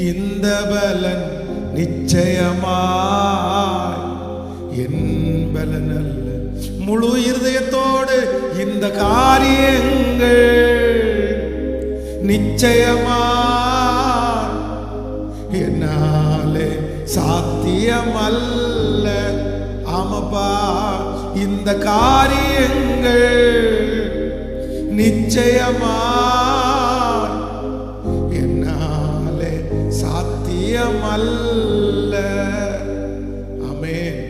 இந்த பலன் நிச்சயமாய் என் பலன் அல்ல. முழு இருதயத்தோடு இந்த காரியங்கள் நிச்சயமாய் என்னாலே சாத்தியமல்ல. ஆமாப்பா, இந்த காரியங்கள் நிச்சயமாய் என்னாலே சாத்தியமல்ல. ஆமென்.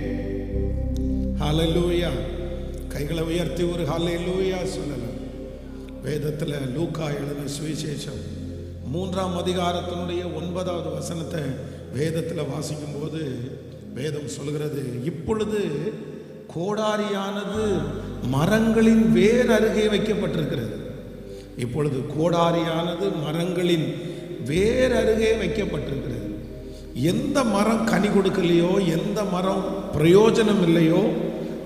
ஹல்லேலூயா. கைகளை உயர்த்தி ஒரு ஹல்லேலூயா சொல்லலாம். வேதத்தில் லூக்கா எழுதின சுவிசேஷம் 3ஆம் அதிகாரத்தினுடைய 9வது வசனத்தை வேதத்தில் வாசிக்கும் போது வேதம் சொல்கிறது, இப்பொழுது கோடாரியானது மரங்களின் வேர் அருகே வைக்கப்பட்டிருக்கிறது. இப்பொழுது கோடாரியானது மரங்களின் வேர் அருகே வைக்கப்பட்டிருக்கிறது. எந்த மரம் கனி கொடுக்கலையோ, எந்த மரம் பிரயோஜனம் இல்லையோ,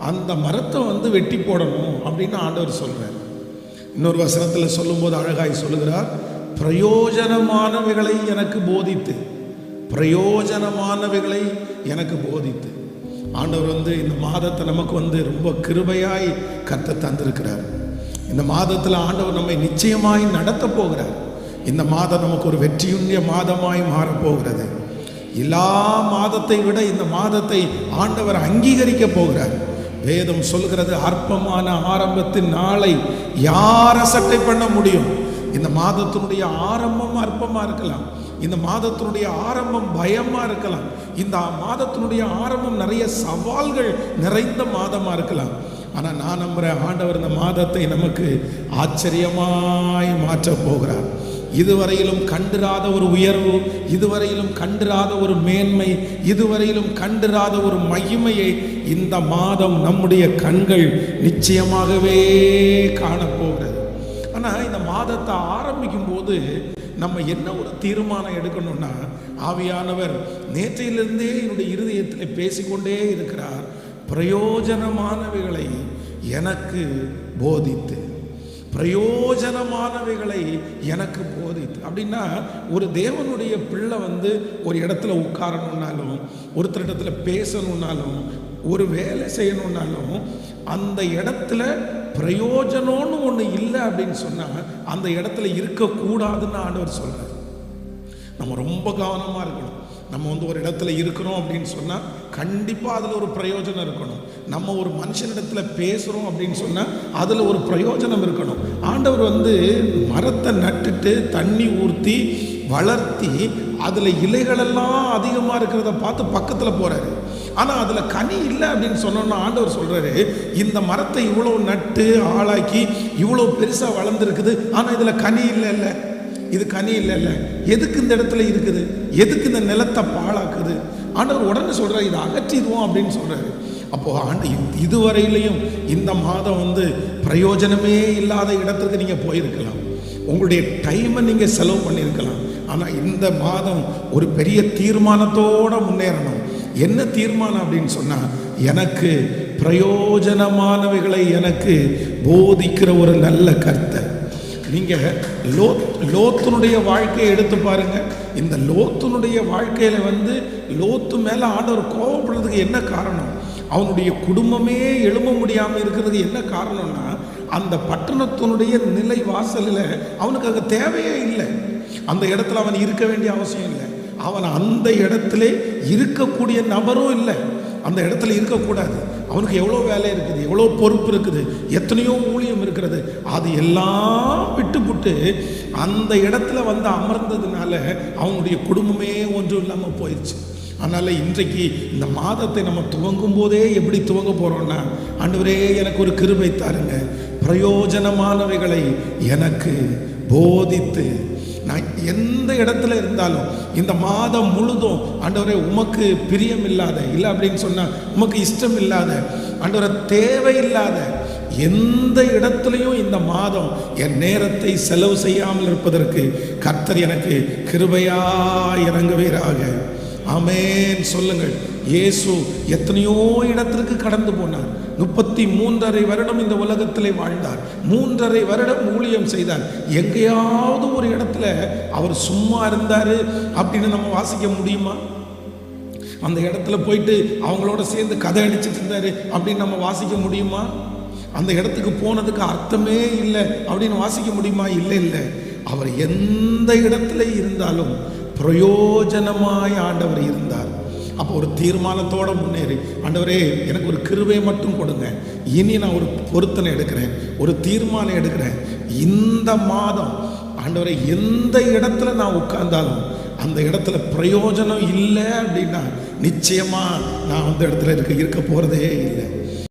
அந்த மரத்தை வெட்டி போடணும் அப்படின்னு ஆண்டவர் சொல்றார். இன்னொரு வசனத்தில் சொல்லும்போது அழகாய் சொல்லுகிறார், பிரயோஜனமானவைகளை எனக்கு போதித்து, பிரயோஜனமானவைகளை எனக்கு போதித்து. ஆண்டவர் இந்த மாதத்தை நமக்கு ரொம்ப கிருபையாய் கர்த்தர் தந்திருக்கிறார். இந்த மாதத்தில் ஆண்டவர் நம்மை நிச்சயமாய் நடத்த போகிறார். இந்த மாதம் நமக்கு ஒரு வெற்றியுள்ள மாதமாய் மாறப்போகிறது. எல்லா மாதத்தை விட இந்த மாதத்தை ஆண்டவர் அங்கீகரிக்க போகிறார். வேதம் சொல்கிறது, அற்பமான ஆரம்பத்தின் நாளை யார் அசட்டை பண்ண முடியும்? இந்த மாதத்தினுடைய ஆரம்பம் அற்பமா இருக்கலாம், இந்த மாதத்தினுடைய ஆரம்பம் பயமா இருக்கலாம், இந்த மாதத்தினுடைய ஆரம்பம் நிறைய சவால்கள் நிறைந்த மாதமா இருக்கலாம். ஆனா நான் நம்புறேன், ஆண்டவர் இந்த மாதத்தை நமக்கு ஆச்சரியமாய் மாற்ற போகிறார். இதுவரையிலும் கண்டிராத ஒரு உயர்வு, இதுவரையிலும் கண்டிராத ஒரு மேன்மை, இதுவரையிலும் கண்டிராத ஒரு மகிமையை இந்த மாதம் நம்முடைய கண்கள் நிச்சயமாகவே காணப்போகிறது. ஆனால் இந்த மாதத்தை ஆரம்பிக்கும் போது நம்ம என்ன ஒரு தீர்மானம் எடுக்கணும்னா, ஆவியானவர் நேற்றையிலிருந்தே என்னுடைய இருதயத்தில் பேசிக்கொண்டே இருக்கிறார், பிரயோஜனமானவைகளை எனக்கு போதித்து, பிரயோஜனமானவைகளை எனக்கு போதித்து. அப்படின்னா ஒரு தேவனுடைய பிள்ளை ஒரு இடத்துல உட்காரணுன்னாலும், ஒருத்தர் இடத்துல பேசணுன்னாலும், ஒரு வேலை செய்யணுன்னாலும், அந்த இடத்துல பிரயோஜனம்னு ஒன்று இல்லை அப்படின்னு சொன்னால் அந்த இடத்துல இருக்கக்கூடாதுன்னு ஆண்டவர் சொல்கிறார். நம்ம ரொம்ப கவனமாக இருக்கணும். நம்ம ஒரு இடத்துல இருக்கிறோம் அப்படின்னு சொன்னால் கண்டிப்பாக அதில் ஒரு பிரயோஜனம் இருக்கணும். நம்ம ஒரு மனுஷனிடத்தில் பேசுகிறோம் அப்படின்னு சொன்னால் அதில் ஒரு பிரயோஜனம் இருக்கணும். ஆண்டவர் மரத்தை நட்டுட்டு தண்ணி ஊற்றி வளர்த்தி அதில் இலைகளெல்லாம் அதிகமாக இருக்கிறத பார்த்து பக்கத்தில் போகிறாரு. ஆனால் அதில் கனி இல்லை அப்படின்னு சொன்னோன்னா ஆண்டவர் சொல்கிறாரு, இந்த மரத்தை இவ்வளோ நட்டு ஆளாக்கி இவ்வளோ பெருசாக வளர்ந்துருக்குது, ஆனால் இதில் கனி இல்லை, இது கனி இல்லை, எதுக்கு இந்த இடத்துல இருக்குது, எதுக்கு இந்த நிலத்தை பாழாக்குது? ஆண்டவர் உடனே சொல்கிறார், இதை அகற்றிடுவோம் அப்படின்னு சொல்கிறாரு. அப்போது இதுவரையிலையும் இந்த மாதம் பிரயோஜனமே இல்லாத இடத்துக்கு நீங்கள் போயிருக்கலாம், உங்களுடைய டைமை நீங்கள் செலவு பண்ணியிருக்கலாம். ஆனால் இந்த மாதம் ஒரு பெரிய தீர்மானத்தோடு முன்னேறணும். என்ன தீர்மானம் அப்படின்னு சொன்னால், எனக்கு பிரயோஜனமானவைகளை எனக்கு போதிக்கிற ஒரு நல்ல கர்த்தர். நீங்கள் லோத்துனுடைய வாழ்க்கையை எடுத்து பாருங்க. இந்த லோத்துனுடைய வாழ்க்கையில் லோத்து மேலே ஆண்டவர் கோபப்படுறதுக்கு என்ன காரணம்? அவனுடைய குடும்பமே எழும்ப முடியாமல் இருக்கிறதுக்கு என்ன காரணம்னா, அந்த பட்டணத்தினுடைய நிலை வாசலில் அவனுக்கு அங்கே தேவையே இல்லை. அந்த இடத்துல அவன் இருக்க வேண்டிய அவசியம் இல்லை. அவன் அந்த இடத்துல இருக்கக்கூடிய நபரும் இல்லை, அந்த இடத்துல இருக்கக்கூடாது. அவனுக்கு எவ்வளோ வேலை இருக்குது, எவ்வளோ பொறுப்பு இருக்குது, எத்தனையோ ஊழியம் இருக்கிறது. அது எல்லாம் விட்டுப்புட்டு அந்த இடத்துல அமர்ந்ததுனால அவனுடைய குடும்பமே ஒன்றும் இல்லாமல் போயிடுச்சு. அதனால் இன்றைக்கு இந்த மாதத்தை நம்ம துவங்கும் போதே எப்படி துவங்க போகிறோம்னா, ஆண்டவரே எனக்கு ஒரு கிருபை தாருங்க, பிரயோஜனமானவைகளை எனக்கு போதித்து, நான் எந்த இடத்துல இருந்தாலும் இந்த மாதம் முழுதும் ஆண்டவரே உமக்கு பிரியம் இல்லாத, இல்லை அப்படின்னு சொன்னால் உமக்கு இஷ்டம் இல்லாத, ஆண்டவரை தேவையில்லாத எந்த இடத்துலையும் இந்த மாதம் என் நேரத்தை செலவு செய்யாமல் இருப்பதற்கு கர்த்தர் எனக்கு கிருபையாய் இறங்குவீராக. ஆமென் சொல்லுங்கள். இயேசு எத்தனையோ இடத்திற்கு கடந்து போனார். 33.5 வருடம் இந்த உலகத்திலே வாழ்ந்தார். 3.5 வருடம் ஊழியம் செய்தார். எங்கேயாவது ஒரு இடத்துல அவர் சும்மா இருந்தார் அப்படின்னு நம்ம வாசிக்க முடியுமா? அந்த இடத்துல போயிட்டு அவங்களோட சேர்ந்து கதை அடிச்சுட்டு இருந்தாரு அப்படின்னு நம்ம வாசிக்க முடியுமா? அந்த இடத்துக்கு போனதுக்கு அர்த்தமே இல்லை அப்படின்னு வாசிக்க முடியுமா? இல்லை இல்லை. அவர் எந்த இடத்துல இருந்தாலும் பிரயோஜனமாய் ஆண்டவர் இருந்தார். அப்போ ஒரு தீர்மானத்தோடு முன்னேறி, ஆண்டவரே எனக்கு ஒரு கிருபை மட்டும் கொடுங்க, இனி நான் ஒரு பொருத்தனை எடுக்கிறேன், ஒரு தீர்மானம் எடுக்கிறேன். இந்த மாதம் ஆண்டவரே எந்த இடத்துல நான் உட்கார்ந்தாலும் அந்த இடத்துல பிரயோஜனம் இல்லை அப்படின்னா நிச்சயமா நான் அந்த இடத்துல இருக்க போறதே இல்லை.